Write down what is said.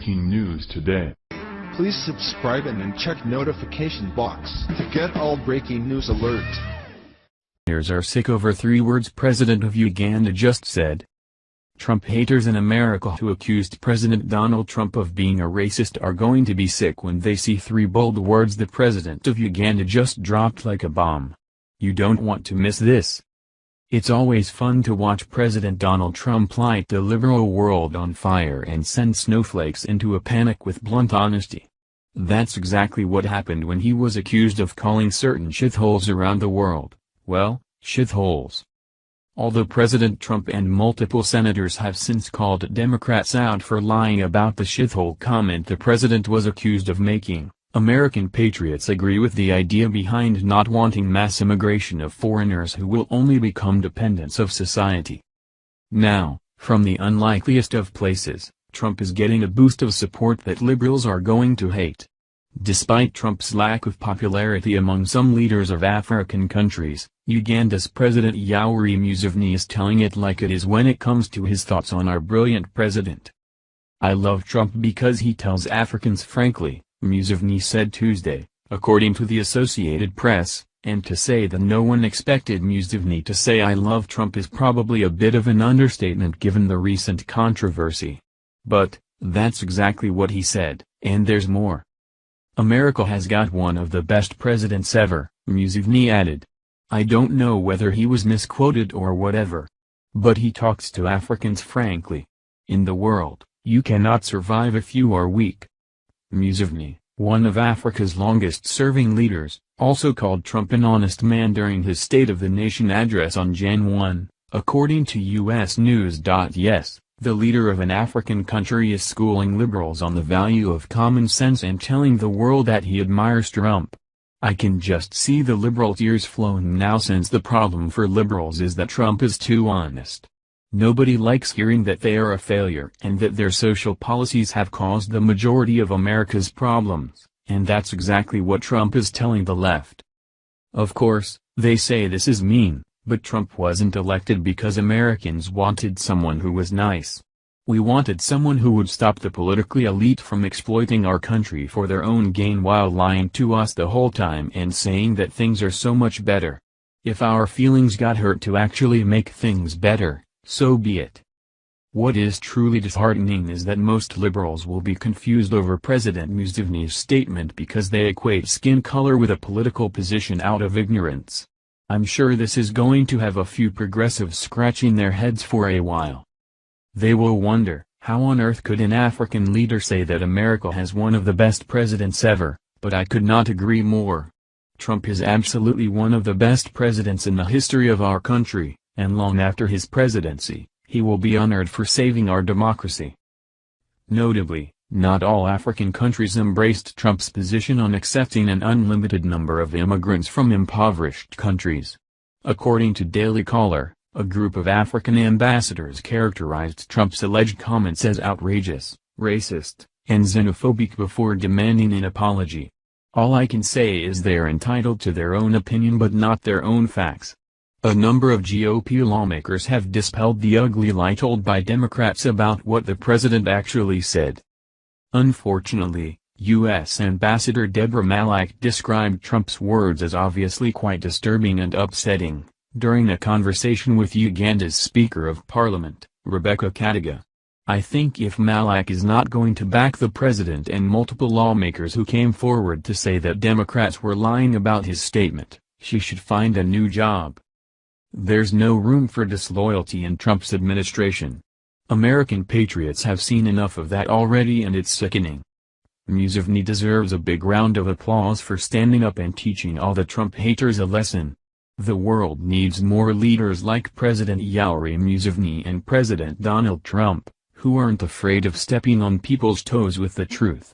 breaking news today. Please subscribe and then check notification box to get all breaking news alerts. Haters are sick over 3 words President of Uganda just said. Trump haters in America who accused President Donald Trump of being a racist are going to be sick when they see 3 bold words the President of Uganda just dropped like a bomb. You don't want to miss this. It's always fun to watch President Donald Trump light the liberal world on fire and send snowflakes into a panic with blunt honesty. That's exactly what happened when he was accused of calling certain shitholes around the world, well, shitholes. Although President Trump and multiple senators have since called Democrats out for lying about the shithole comment the president was accused of making, American patriots agree with the idea behind not wanting mass immigration of foreigners who will only become dependents of society. Now, from the unlikeliest of places, Trump is getting a boost of support that liberals are going to hate. Despite Trump's lack of popularity among some leaders of African countries, Uganda's President Yoweri Museveni is telling it like it is when it comes to his thoughts on our brilliant president. "I love Trump because he tells Africans frankly," Museveni said Tuesday, according to the Associated Press, and to say that no one expected Museveni to say "I love Trump" is probably a bit of an understatement given the recent controversy. But, that's exactly what he said, and there's more. "America has got one of the best presidents ever," Museveni added. "I don't know whether he was misquoted or whatever. But he talks to Africans frankly. In the world, you cannot survive if you are weak." Museveni, one of Africa's longest-serving leaders, also called Trump an honest man during his State of the Nation address on Jan 1, according to US News. Yes, the leader of an African country is schooling liberals on the value of common sense and telling the world that he admires Trump. "I can just see the liberal tears flowing now since the problem for liberals is that Trump is too honest. Nobody likes hearing that they are a failure and that their social policies have caused the majority of America's problems, and that's exactly what Trump is telling the left. Of course, they say this is mean, but Trump wasn't elected because Americans wanted someone who was nice. We wanted someone who would stop the politically elite from exploiting our country for their own gain while lying to us the whole time and saying that things are so much better. If our feelings got hurt to actually make things better, so be it." What is truly disheartening is that most liberals will be confused over President Museveni's statement because they equate skin color with a political position out of ignorance. I'm sure this is going to have a few progressives scratching their heads for a while. They will wonder, how on earth could an African leader say that America has one of the best presidents ever, but I could not agree more. Trump is absolutely one of the best presidents in the history of our country, and long after his presidency, he will be honored for saving our democracy. Notably, not all African countries embraced Trump's position on accepting an unlimited number of immigrants from impoverished countries. According to Daily Caller, a group of African ambassadors characterized Trump's alleged comments as outrageous, racist, and xenophobic before demanding an apology. "All I can say is they're entitled to their own opinion but not their own facts." A number of GOP lawmakers have dispelled the ugly lie told by Democrats about what the president actually said. Unfortunately, U.S. Ambassador Deborah Malak described Trump's words as obviously quite disturbing and upsetting, during a conversation with Uganda's Speaker of Parliament, Rebecca Kadaga. "I think if Malak is not going to back the president and multiple lawmakers who came forward to say that Democrats were lying about his statement, she should find a new job. There's no room for disloyalty in Trump's administration. American patriots have seen enough of that already and it's sickening." Museveni deserves a big round of applause for standing up and teaching all the Trump haters a lesson. The world needs more leaders like President Yoweri Museveni and President Donald Trump, who aren't afraid of stepping on people's toes with the truth.